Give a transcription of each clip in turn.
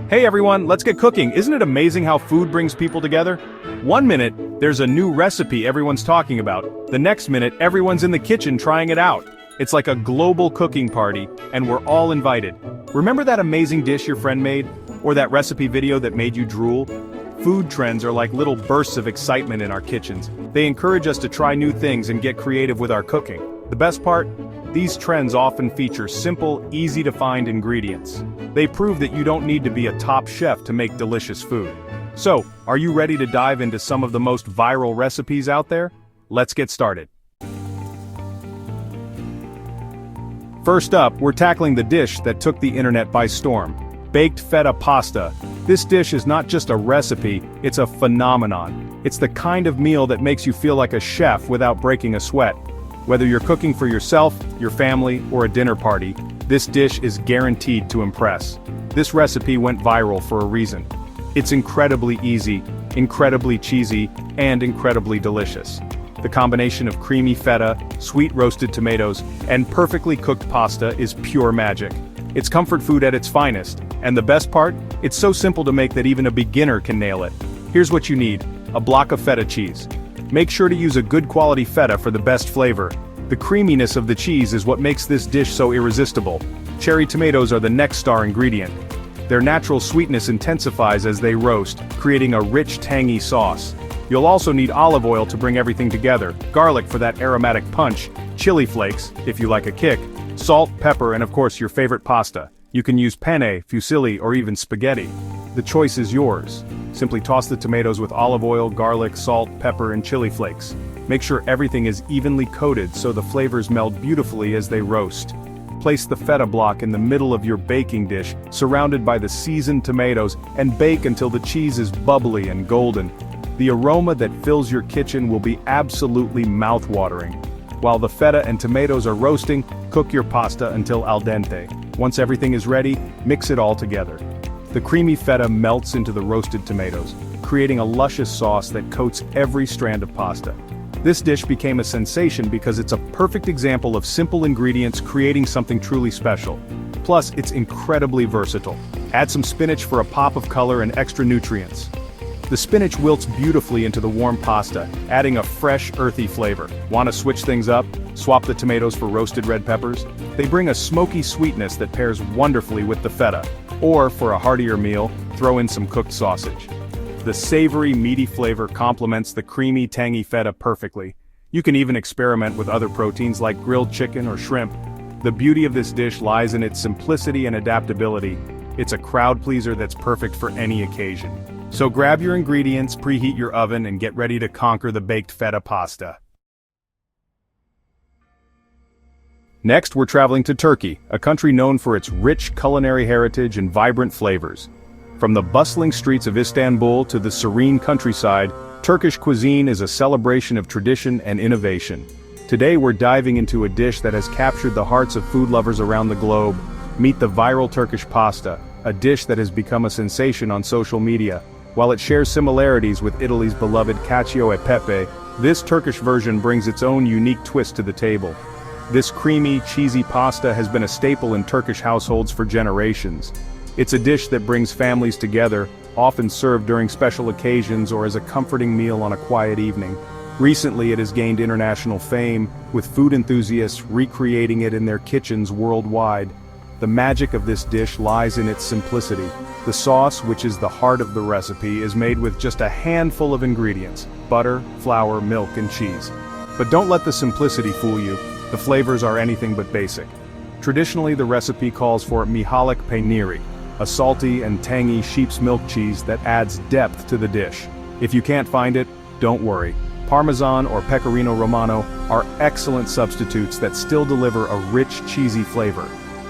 Hey everyone, let's get cooking. Isn't it amazing how food brings people together? One minute, there's a new recipe everyone's talking about. The next minute, everyone's in the kitchen trying it out. It's like a global cooking party, and we're all invited. Remember that amazing dish your friend made? Or that recipe video that made you drool? Food trends are like little bursts of excitement in our kitchens. They encourage us to try new things and get creative with our cooking. The best part? These trends often feature simple, easy-to-find ingredients. They prove that you don't need to be a top chef to make delicious food. So, are you ready to dive into some of the most viral recipes out there? Let's get started. First up, we're tackling the dish that took the internet by storm: baked feta pasta. This dish is not just a recipe, it's a phenomenon. It's the kind of meal that makes you feel like a chef without breaking a sweat. Whether you're cooking for yourself, your family, or a dinner party, this dish is guaranteed to impress. This recipe went viral for a reason. It's incredibly easy, incredibly cheesy, and incredibly delicious. The combination of creamy feta, sweet roasted tomatoes, and perfectly cooked pasta is pure magic. It's comfort food at its finest, and the best part? It's so simple to make that even a beginner can nail it. Here's what you need: a block of feta cheese. Make sure to use a good quality feta for the best flavor. The creaminess of the cheese is what makes this dish so irresistible. Cherry tomatoes are the next star ingredient. Their natural sweetness intensifies as they roast, creating a rich, tangy sauce. You'll also need olive oil to bring everything together, garlic for that aromatic punch, chili flakes, if you like a kick, salt, pepper, and of course your favorite pasta. You can use penne, fusilli, or even spaghetti. The choice is yours. Simply toss the tomatoes with olive oil, garlic, salt, pepper, and chili flakes. Make sure everything is evenly coated so the flavors meld beautifully as they roast. Place the feta block in the middle of your baking dish, surrounded by the seasoned tomatoes, and bake until the cheese is bubbly and golden. The aroma that fills your kitchen will be absolutely mouth-watering. While the feta and tomatoes are roasting, cook your pasta until al dente. Once everything is ready, mix it all together. The creamy feta melts into the roasted tomatoes, creating a luscious sauce that coats every strand of pasta. This dish became a sensation because it's a perfect example of simple ingredients creating something truly special. Plus, it's incredibly versatile. Add some spinach for a pop of color and extra nutrients. The spinach wilts beautifully into the warm pasta, adding a fresh, earthy flavor. Want to switch things up? Swap the tomatoes for roasted red peppers. They bring a smoky sweetness that pairs wonderfully with the feta. Or, for a heartier meal, throw in some cooked sausage. The savory, meaty flavor complements the creamy, tangy feta perfectly. You can even experiment with other proteins like grilled chicken or shrimp. The beauty of this dish lies in its simplicity and adaptability. It's a crowd pleaser that's perfect for any occasion. So grab your ingredients, preheat your oven, and get ready to conquer the baked feta pasta. Next, we're traveling to Turkey, a country known for its rich culinary heritage and vibrant flavors. From the bustling streets of Istanbul to the serene countryside, Turkish cuisine is a celebration of tradition and innovation. Today we're diving into a dish that has captured the hearts of food lovers around the globe. Meet the viral Turkish pasta, a dish that has become a sensation on social media. While it shares similarities with Italy's beloved cacio e pepe, this Turkish version brings its own unique twist to the table. This creamy, cheesy pasta has been a staple in Turkish households for generations. It's a dish that brings families together, often served during special occasions or as a comforting meal on a quiet evening. Recently it has gained international fame, with food enthusiasts recreating it in their kitchens worldwide. The magic of this dish lies in its simplicity. The sauce, which is the heart of the recipe, is made with just a handful of ingredients: butter, flour, milk, and cheese. But don't let the simplicity fool you. The flavors are anything but basic. Traditionally, the recipe calls for mihalik peyniri, a salty and tangy sheep's milk cheese that adds depth to the dish. If you can't find it, don't worry. Parmesan or Pecorino Romano are excellent substitutes that still deliver a rich, cheesy flavor.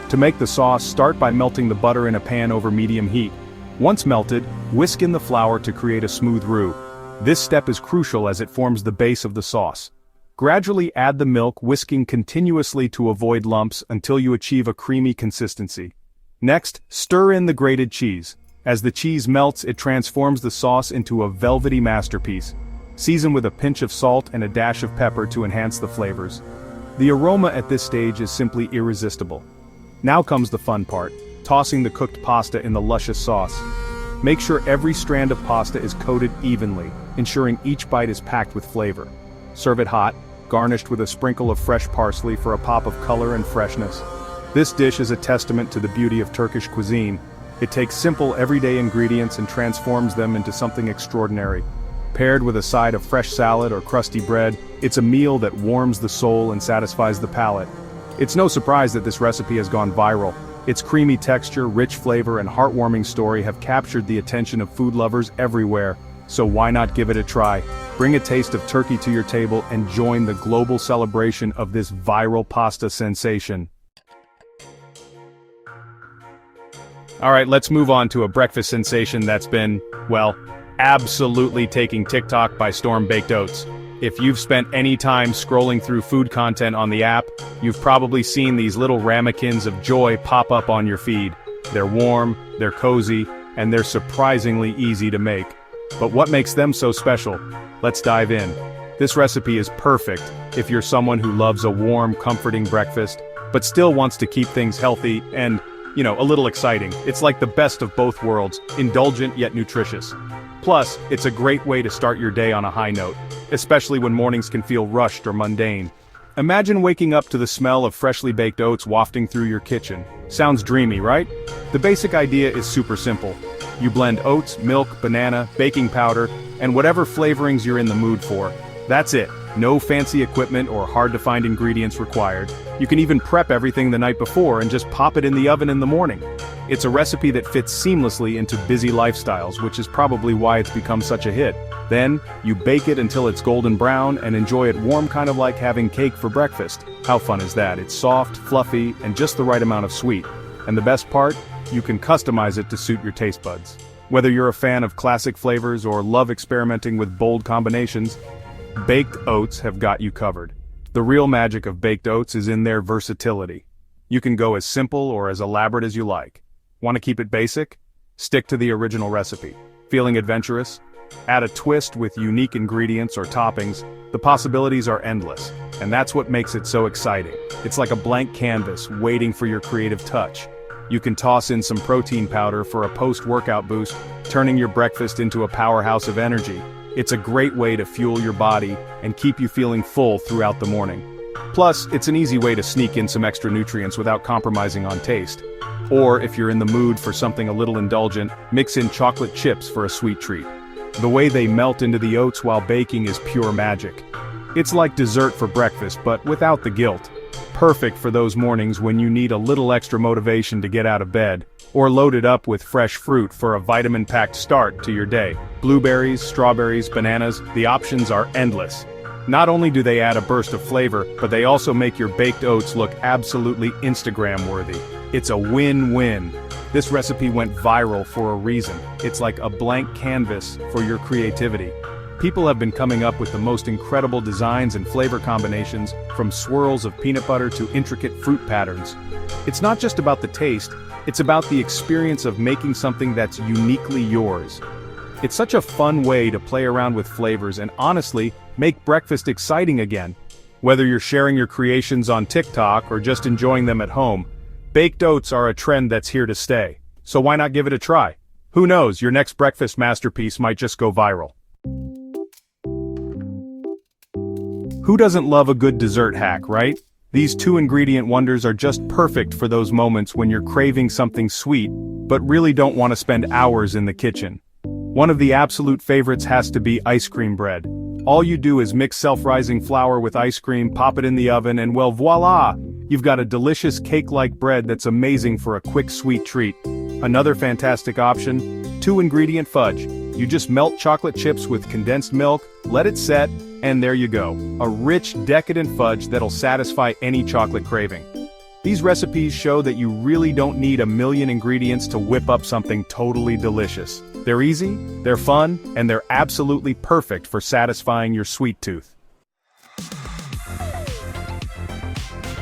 To make the sauce, start by melting the butter in a pan over medium heat. Once melted, whisk in the flour to create a smooth roux. This step is crucial as it forms the base of the sauce. Gradually add the milk, whisking continuously to avoid lumps until you achieve a creamy consistency. Next, stir in the grated cheese. As the cheese melts, it transforms the sauce into a velvety masterpiece. Season with a pinch of salt and a dash of pepper to enhance the flavors. The aroma at this stage is simply irresistible. Now comes the fun part. tossing the cooked pasta in the luscious sauce. Make sure every strand of pasta is coated evenly, ensuring each bite is packed with flavor. Serve it hot, garnished with a sprinkle of fresh parsley for a pop of color and freshness. This dish is a testament to the beauty of Turkish cuisine. It takes simple, everyday ingredients and transforms them into something extraordinary. Paired with a side of fresh salad or crusty bread, it's a meal that warms the soul and satisfies the palate. It's no surprise that this recipe has gone viral. Its creamy texture, rich flavor, and heartwarming story have captured the attention of food lovers everywhere. So why not give it a try? Bring a taste of Turkey to your table and join the global celebration of this viral pasta sensation. Alright, let's move on to a breakfast sensation that's been, well, absolutely taking TikTok by storm: baked oats. If you've spent any time scrolling through food content on the app, you've probably seen these little ramekins of joy pop up on your feed. They're warm, they're cozy, and they're surprisingly easy to make. But what makes them so special? Let's dive in. This recipe is perfect if you're someone who loves a warm, comforting breakfast, but still wants to keep things healthy and, a little exciting. It's like the best of both worlds, indulgent yet nutritious. Plus, it's a great way to start your day on a high note, especially when mornings can feel rushed or mundane. Imagine waking up to the smell of freshly baked oats wafting through your kitchen. Sounds dreamy, right? The basic idea is super simple. You blend oats, milk, banana, baking powder, and whatever flavorings you're in the mood for. That's it. No fancy equipment or hard-to-find ingredients required. You can even prep everything the night before and just pop it in the oven in the morning. It's a recipe that fits seamlessly into busy lifestyles, which is probably why it's become such a hit. Then, you bake it until it's golden brown and enjoy it warm, kind of like having cake for breakfast. How fun is that? It's soft, fluffy, and just the right amount of sweet. And the best part? You can customize it to suit your taste buds. Whether you're a fan of classic flavors or love experimenting with bold combinations, baked oats have got you covered. The real magic of baked oats is in their versatility. You can go as simple or as elaborate as you like. Want to keep it basic? Stick to the original recipe. Feeling adventurous? Add a twist with unique ingredients or toppings. The possibilities are endless, and that's what makes it so exciting. It's like a blank canvas waiting for your creative touch. You can toss in some protein powder for a post-workout boost, turning your breakfast into a powerhouse of energy. It's a great way to fuel your body and keep you feeling full throughout the morning. Plus, it's an easy way to sneak in some extra nutrients without compromising on taste. Or, if you're in the mood for something a little indulgent, mix in chocolate chips for a sweet treat. The way they melt into the oats while baking is pure magic. It's like dessert for breakfast, but without the guilt. Perfect for those mornings when you need a little extra motivation to get out of bed, or load it up with fresh fruit for a vitamin-packed start to your day. Blueberries, strawberries, bananas, the options are endless. Not only do they add a burst of flavor, but they also make your baked oats look absolutely Instagram-worthy. It's a win-win. This recipe went viral for a reason. It's like a blank canvas for your creativity. People have been coming up with the most incredible designs and flavor combinations, from swirls of peanut butter to intricate fruit patterns. It's not just about the taste, it's about the experience of making something that's uniquely yours. It's such a fun way to play around with flavors and honestly, make breakfast exciting again. Whether you're sharing your creations on TikTok or just enjoying them at home, baked oats are a trend that's here to stay. So why not give it a try? Who knows, your next breakfast masterpiece might just go viral. Who doesn't love a good dessert hack, right? These two-ingredient wonders are just perfect for those moments when you're craving something sweet, but really don't want to spend hours in the kitchen. One of the absolute favorites has to be ice cream bread. All you do is mix self-rising flour with ice cream, pop it in the oven, and well, voila! You've got a delicious cake-like bread that's amazing for a quick sweet treat. Another fantastic option, two-ingredient fudge. You just melt chocolate chips with condensed milk, let it set, and there you go. A rich, decadent fudge that'll satisfy any chocolate craving. These recipes show that you really don't need a million ingredients to whip up something totally delicious. They're easy, they're fun, and they're absolutely perfect for satisfying your sweet tooth.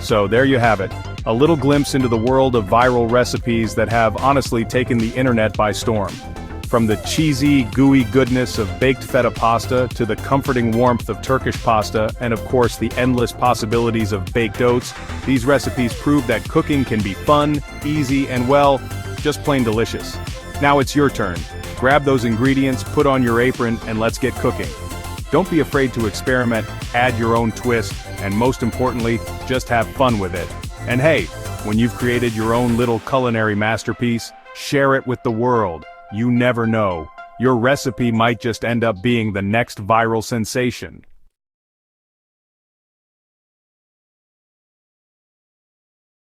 So there you have it, a little glimpse into the world of viral recipes that have honestly taken the internet by storm. From the cheesy, gooey goodness of baked feta pasta to the comforting warmth of Turkish pasta, and of course the endless possibilities of baked oats, these recipes prove that cooking can be fun, easy, and well, just plain delicious. Now it's your turn. Grab those ingredients, put on your apron, and let's get cooking. Don't be afraid to experiment, add your own twist, and most importantly, just have fun with it. And hey, when you've created your own little culinary masterpiece, share it with the world. You never know. Your recipe might just end up being the next viral sensation.